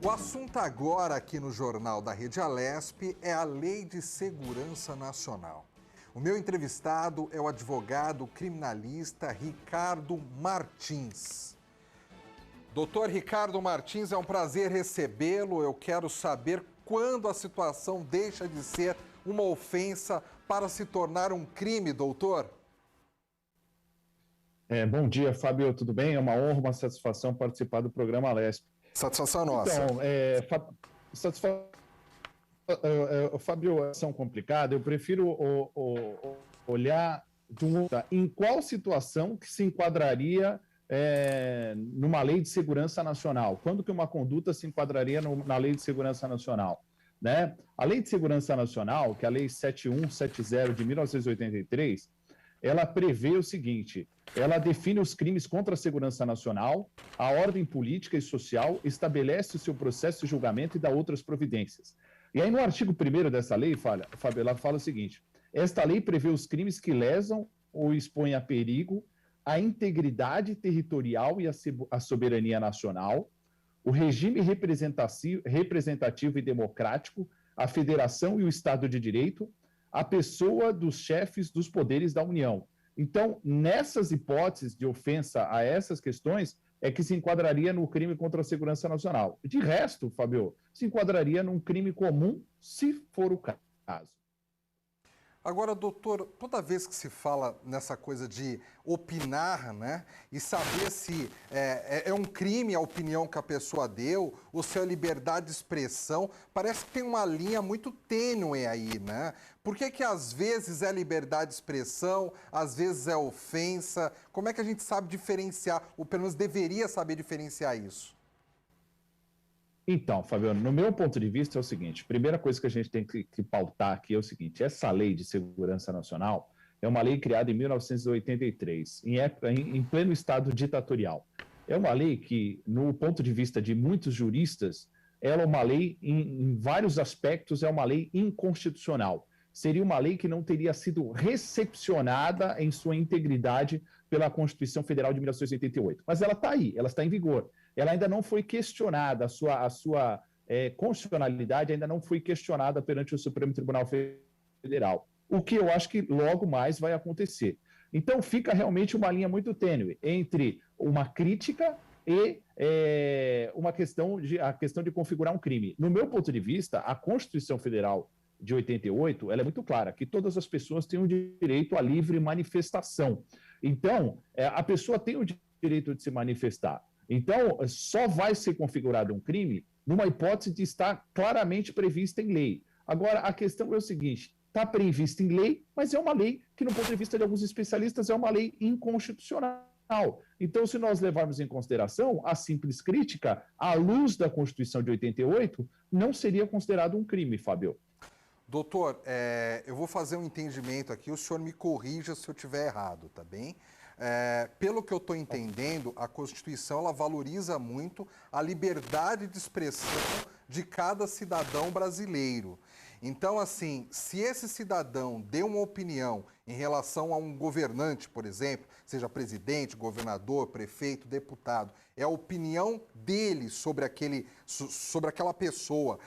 O assunto agora aqui no Jornal da Rede Alesp é a Lei de Segurança Nacional. O meu entrevistado é o advogado criminalista Ricardo Martins. Doutor Ricardo Martins, é um prazer recebê-lo. Eu quero saber quando a situação deixa de ser uma ofensa para se tornar um crime, doutor? Bom dia, Fábio, tudo bem? É uma honra, uma satisfação participar do programa Alesp. Satisfação nossa. Então, Fábio, é tão complicada, eu prefiro olhar em qual situação que se enquadraria numa lei de segurança nacional. Quando que uma conduta se enquadraria na lei de segurança nacional? Né? A lei de segurança nacional, que é a lei 7170 de 1983, ela prevê o seguinte: ela define os crimes contra a segurança nacional, a ordem política e social, estabelece o seu processo de julgamento e dá outras providências. E aí, no artigo 1º dessa lei, Fábio, ela fala o seguinte: esta lei prevê os crimes que lesam ou expõem a perigo a integridade territorial e a soberania nacional, o regime representativo e democrático, a federação e o Estado de Direito, a pessoa dos chefes dos poderes da União. Então, nessas hipóteses de ofensa a essas questões, é que se enquadraria no crime contra a segurança nacional. De resto, Fábio, se enquadraria num crime comum, se for o caso. Agora, doutor, toda vez que se fala nessa coisa de opinar, né, e saber se é um crime a opinião que a pessoa deu, ou se é liberdade de expressão, parece que tem uma linha muito tênue aí, né? Por que que às vezes é liberdade de expressão, às vezes é ofensa? Como é que a gente sabe diferenciar, ou pelo menos deveria saber diferenciar isso? Então, Fabiano, no meu ponto de vista é o seguinte: primeira coisa que a gente tem que pautar aqui é o seguinte: essa lei de segurança nacional é uma lei criada em 1983, em pleno estado ditatorial. É uma lei que, no ponto de vista de muitos juristas, ela é uma lei, em vários aspectos, é uma lei inconstitucional. Seria uma lei que não teria sido recepcionada em sua integridade pela Constituição Federal de 1988. Mas ela está aí, ela está em vigor. Ela ainda não foi questionada, a sua constitucionalidade ainda não foi questionada perante o Supremo Tribunal Federal, o que eu acho que logo mais vai acontecer. Então fica realmente uma linha muito tênue entre uma crítica e a questão de configurar um crime. No meu ponto de vista, a Constituição Federal de 88, ela é muito clara, que todas as pessoas têm o direito à livre manifestação. Então, a pessoa tem o direito de se manifestar. Então, só vai ser configurado um crime numa hipótese de estar claramente prevista em lei. Agora, a questão é o seguinte: está prevista em lei, mas é uma lei que, no ponto de vista de alguns especialistas, é uma lei inconstitucional. Então, se nós levarmos em consideração a simples crítica, à luz da Constituição de 88, não seria considerado um crime, Fábio. Doutor, eu vou fazer um entendimento aqui, o senhor me corrija se eu estiver errado, tá bem? Pelo que eu estou entendendo, a Constituição ela valoriza muito a liberdade de expressão de cada cidadão brasileiro. Então, assim, se esse cidadão deu uma opinião em relação a um governante, por exemplo, seja presidente, governador, prefeito, deputado, é a opinião dele sobre aquela pessoa.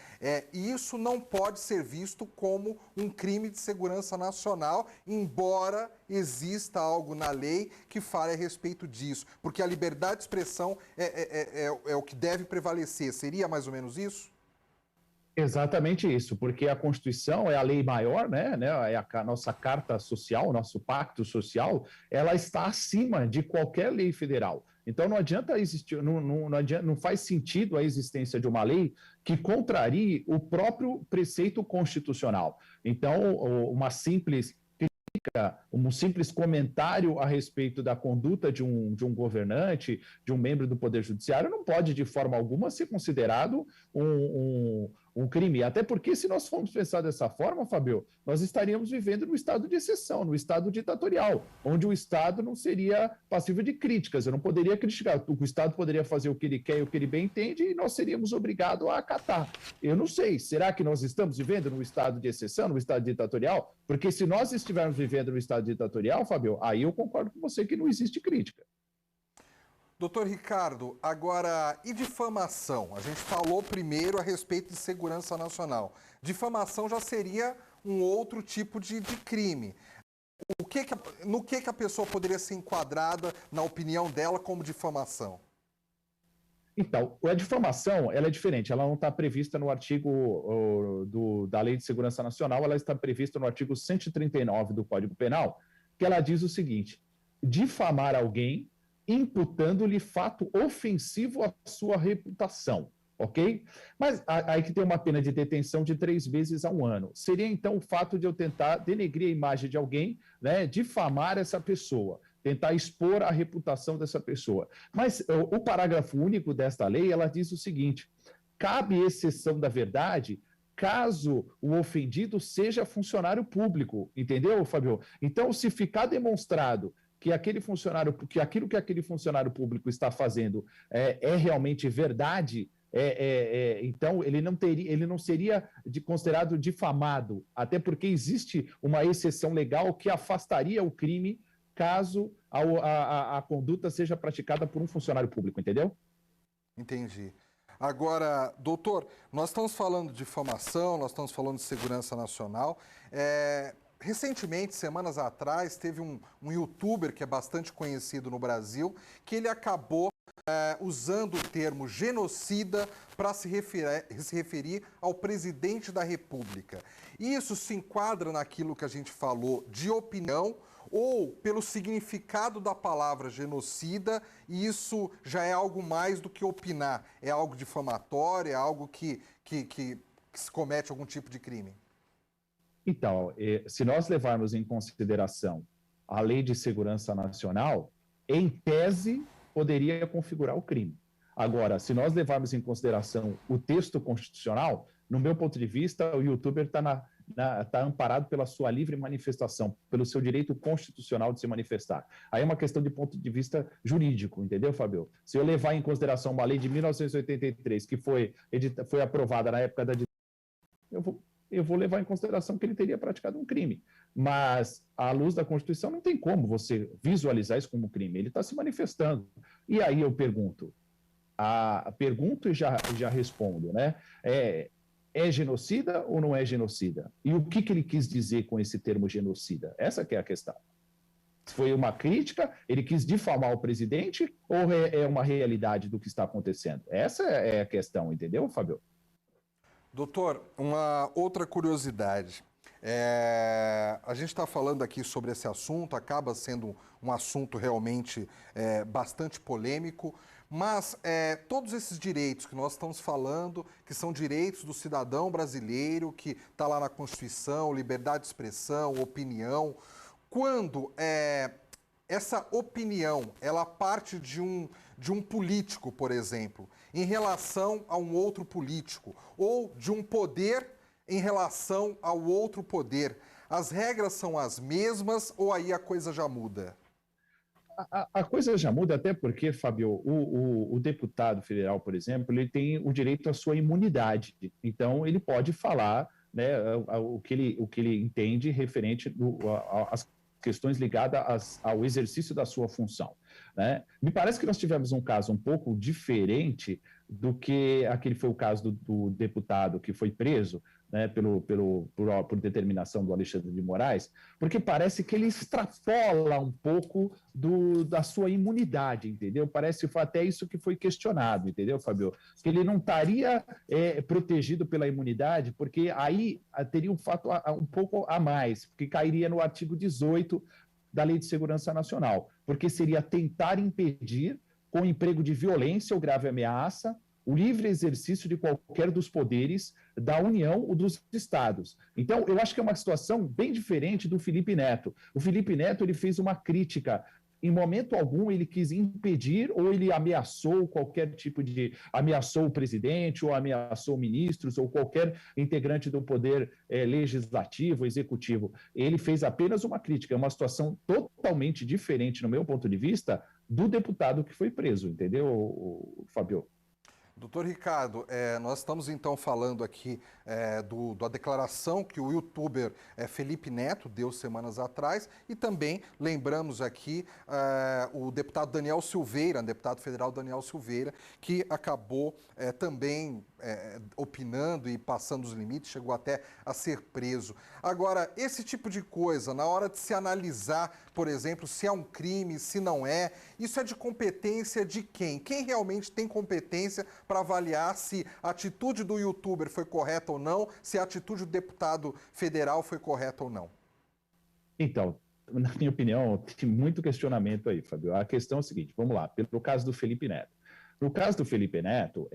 E isso não pode ser visto como um crime de segurança nacional, embora exista algo na lei que fale a respeito disso. Porque a liberdade de expressão é o que deve prevalecer. Seria mais ou menos isso? Exatamente isso, porque a Constituição é a lei maior, né? É a nossa carta social, o nosso pacto social, ela está acima de qualquer lei federal. Então não adianta existir, não faz sentido a existência de uma lei que contrarie o próprio preceito constitucional. Então, um simples comentário a respeito da conduta de um governante, de um membro do Poder Judiciário, não pode, de forma alguma, ser considerado um crime. Até porque, se nós formos pensar dessa forma, Fabio, nós estaríamos vivendo no estado de exceção, no estado ditatorial, onde o Estado não seria passível de críticas. Eu não poderia criticar. O Estado poderia fazer o que ele quer e o que ele bem entende e nós seríamos obrigados a acatar. Eu não sei. Será que nós estamos vivendo no estado de exceção, no estado ditatorial? Porque se nós estivermos vivendo no estado ditatorial, Fabio, aí eu concordo com você que não existe crítica. Doutor Ricardo, agora, e difamação? A gente falou primeiro a respeito de segurança nacional. Difamação já seria um outro tipo de crime. No que a pessoa poderia ser enquadrada, na opinião dela, como difamação? Então, a difamação, ela é diferente, ela não está prevista no artigo da Lei de Segurança Nacional, ela está prevista no artigo 139 do Código Penal, que ela diz o seguinte: difamar alguém imputando-lhe fato ofensivo à sua reputação, ok? Mas aí que tem uma pena de detenção de 3 meses a 1 ano. Seria, então, o fato de eu tentar denegrir a imagem de alguém, né, difamar essa pessoa, tentar expor a reputação dessa pessoa. Mas o parágrafo único desta lei, ela diz o seguinte: cabe exceção da verdade caso o ofendido seja funcionário público, entendeu, Fabio? Então, se ficar demonstrado que aquilo que aquele funcionário público está fazendo é realmente verdade, então ele não seria considerado difamado, até porque existe uma exceção legal que afastaria o crime caso a conduta seja praticada por um funcionário público, entendeu? Entendi. Agora, doutor, nós estamos falando de difamação, nós estamos falando de segurança nacional. Recentemente, semanas atrás, teve um youtuber que é bastante conhecido no Brasil, que ele acabou usando o termo genocida para se referir ao presidente da República. Isso se enquadra naquilo que a gente falou de opinião, ou pelo significado da palavra genocida, e isso já é algo mais do que opinar, é algo difamatório, é algo que se comete algum tipo de crime? Então, se nós levarmos em consideração a Lei de Segurança Nacional, em tese, poderia configurar o crime. Agora, se nós levarmos em consideração o texto constitucional, no meu ponto de vista, o youtuber está amparado pela sua livre manifestação, pelo seu direito constitucional de se manifestar. Aí é uma questão de ponto de vista jurídico, entendeu, Fabio? Se eu levar em consideração uma lei de 1983, que foi aprovada na época da ditadura, eu vou levar em consideração que ele teria praticado um crime. Mas, à luz da Constituição, não tem como você visualizar isso como crime. Ele está se manifestando. E aí eu pergunto e já respondo, né? É genocida ou não é genocida? E o que ele quis dizer com esse termo genocida? Essa que é a questão. Foi uma crítica? Ele quis difamar o presidente? Ou é uma realidade do que está acontecendo? Essa é a questão, entendeu, Fabio? Doutor, uma outra curiosidade. A gente está falando aqui sobre esse assunto, acaba sendo um assunto realmente bastante polêmico, mas todos esses direitos que nós estamos falando, que são direitos do cidadão brasileiro, que está lá na Constituição, liberdade de expressão, opinião, quando essa opinião ela parte de um político, por exemplo, em relação a um outro político, ou de um poder em relação ao outro poder, as regras são as mesmas ou aí a coisa já muda? A coisa já muda até porque, Fabio, o deputado federal, por exemplo, ele tem o direito à sua imunidade. Então, ele pode falar, né, o que ele entende referente às questões ligadas ao exercício da sua função, né? Me parece que nós tivemos um caso um pouco diferente do que aquele foi o caso do deputado que foi preso, né, por determinação do Alexandre de Moraes, porque parece que ele extrapola um pouco da sua imunidade, entendeu? Parece que foi até isso que foi questionado, entendeu, Fabio? Que ele não estaria protegido pela imunidade, porque aí teria um fato um pouco a mais, porque cairia no artigo 18 da Lei de Segurança Nacional, porque seria tentar impedir, com emprego de violência ou grave ameaça, o livre exercício de qualquer dos poderes da União ou dos estados. Então, eu acho que é uma situação bem diferente do Felipe Neto. O Felipe Neto ele fez uma crítica. Em momento algum, ele quis impedir ou ele ameaçou ameaçou o presidente ou ameaçou ministros ou qualquer integrante do poder legislativo, executivo. Ele fez apenas uma crítica. É uma situação totalmente diferente, no meu ponto de vista, do deputado que foi preso, entendeu, Fabio? Doutor Ricardo, nós estamos então falando aqui da declaração que o youtuber Felipe Neto deu semanas atrás e também lembramos aqui o deputado Daniel Silveira, deputado federal Daniel Silveira, que acabou também opinando e passando os limites, chegou até a ser preso. Agora, esse tipo de coisa, na hora de se analisar, por exemplo, se é um crime, se não é, isso é de competência de quem? Quem realmente tem competência para avaliar se a atitude do youtuber foi correta ou não, se a atitude do deputado federal foi correta ou não? Então, na minha opinião, tem muito questionamento aí, Fábio. A questão é a seguinte, vamos lá, pelo caso do Felipe Neto. No caso do Felipe Neto,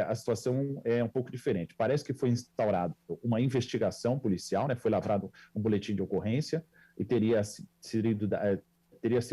a situação é um pouco diferente. Parece que foi instaurada uma investigação policial, né? Foi lavrado um boletim de ocorrência e teria sido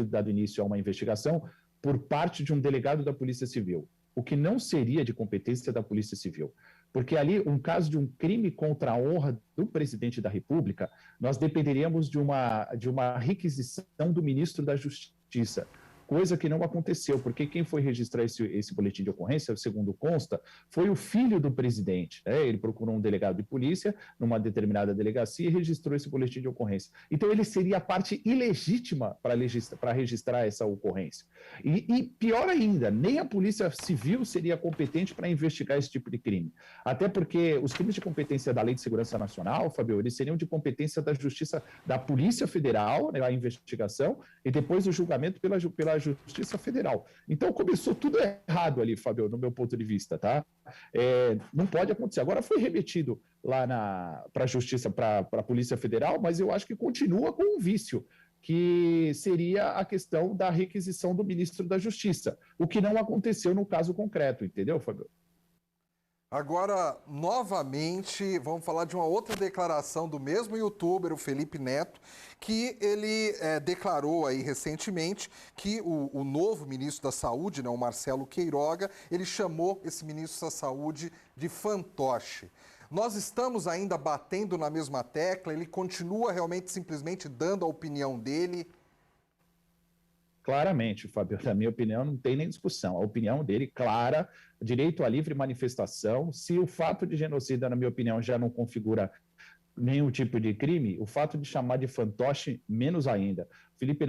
dado início a uma investigação por parte de um delegado da Polícia Civil, o que não seria de competência da Polícia Civil. Porque ali, um caso de um crime contra a honra do presidente da República, nós dependeríamos de uma requisição do ministro da Justiça, coisa que não aconteceu, porque quem foi registrar esse boletim de ocorrência, segundo consta, foi o filho do presidente. Né? Ele procurou um delegado de polícia numa determinada delegacia e registrou esse boletim de ocorrência. Então, ele seria a parte ilegítima para registrar essa ocorrência. E pior ainda, nem a Polícia Civil seria competente para investigar esse tipo de crime. Até porque os crimes de competência da Lei de Segurança Nacional, Fabio, eles seriam de competência da Justiça, da Polícia Federal, né, a investigação, e depois o julgamento pela Justiça Federal. Então, começou tudo errado ali, Fabio, no meu ponto de vista, tá? Não pode acontecer. Agora foi remetido lá para a Justiça, para a Polícia Federal, mas eu acho que continua com um vício, que seria a questão da requisição do ministro da Justiça, o que não aconteceu no caso concreto, entendeu, Fabio? Agora, novamente, vamos falar de uma outra declaração do mesmo youtuber, o Felipe Neto, que ele declarou aí recentemente que o novo ministro da Saúde, né, o Marcelo Queiroga, ele chamou esse ministro da Saúde de fantoche. Nós estamos ainda batendo na mesma tecla, ele continua realmente simplesmente dando a opinião dele? Claramente, Fabio, na minha opinião, não tem nem discussão. A opinião dele, clara, direito à livre manifestação. Se o fato de genocida, na minha opinião, já não configura nenhum tipo de crime, o fato de chamar de fantoche, menos ainda. Felipe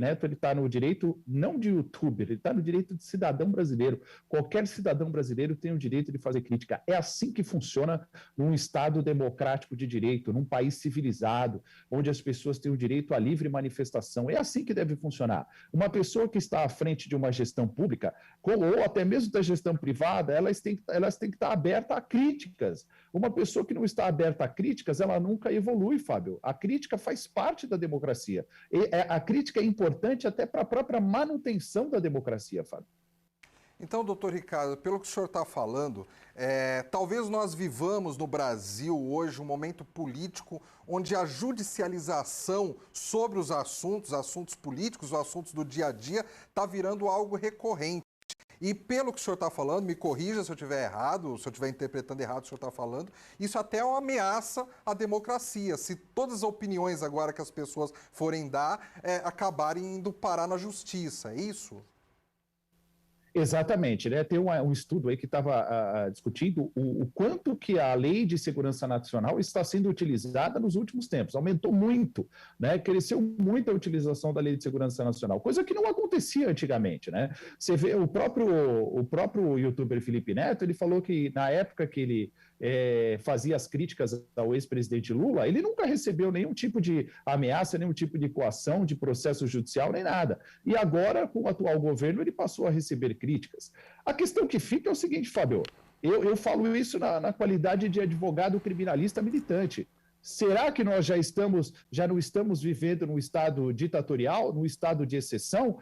Neto ele está no direito não de youtuber, ele está no direito de cidadão brasileiro. Qualquer cidadão brasileiro tem o direito de fazer crítica. É assim que funciona num Estado democrático de direito, num país civilizado, onde as pessoas têm o direito à livre manifestação. É assim que deve funcionar. Uma pessoa que está à frente de uma gestão pública, ou até mesmo da gestão privada, elas têm que estar abertas a críticas. Uma pessoa que não está aberta a críticas, ela nunca evolui, Fábio. A crítica faz parte da democracia. A crítica é importante até para a própria manutenção da democracia, Fábio. Então, doutor Ricardo, pelo que o senhor está falando, talvez nós vivamos no Brasil hoje um momento político onde a judicialização sobre os assuntos políticos, os assuntos do dia a dia, está virando algo recorrente. E pelo que o senhor está falando, me corrija se eu estiver errado, se eu estiver interpretando errado o que o senhor está falando, isso até é uma ameaça à democracia. Se todas as opiniões agora que as pessoas forem dar acabarem indo parar na justiça, é isso? Exatamente, né? Tem um estudo aí que estava discutindo o quanto que a Lei de Segurança Nacional está sendo utilizada nos últimos tempos. Aumentou muito, né? Cresceu muito a utilização da Lei de Segurança Nacional, coisa que não acontecia antigamente, né? Você vê o próprio youtuber Felipe Neto, ele falou que na época que ele fazia as críticas ao ex-presidente Lula, ele nunca recebeu nenhum tipo de ameaça, nenhum tipo de coação, de processo judicial, nem nada. E agora, com o atual governo, ele passou a receber críticas. A questão que fica é o seguinte, Fábio, eu falo isso na qualidade de advogado criminalista militante. Será que nós já não estamos vivendo num estado ditatorial, num estado de exceção,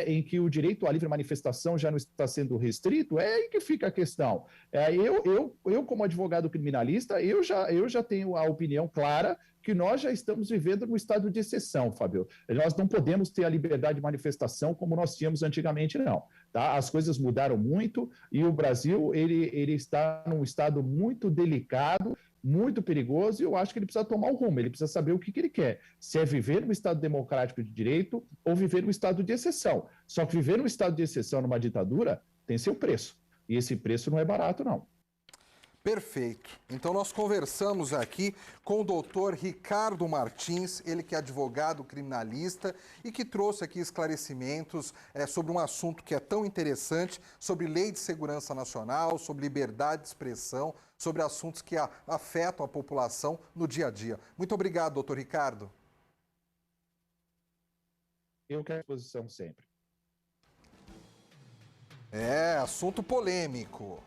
em que o direito à livre manifestação já não está sendo restrito? É aí que fica a questão. Eu como advogado criminalista, eu já tenho a opinião clara que nós já estamos vivendo num estado de exceção, Fábio. Nós não podemos ter a liberdade de manifestação como nós tínhamos antigamente, não. Tá? As coisas mudaram muito e o Brasil ele está num estado muito delicado, muito perigoso, e eu acho que ele precisa tomar o rumo, ele precisa saber o que ele quer, se é viver num Estado democrático de direito ou viver num estado de exceção. Só que viver num estado de exceção, numa ditadura, tem seu preço. E esse preço não é barato, não. Perfeito. Então nós conversamos aqui com o doutor Ricardo Martins, ele que é advogado criminalista e que trouxe aqui esclarecimentos sobre um assunto que é tão interessante, sobre lei de segurança nacional, sobre liberdade de expressão, sobre assuntos que afetam a população no dia a dia. Muito obrigado, doutor Ricardo. Eu quero à disposição sempre. É, assunto polêmico.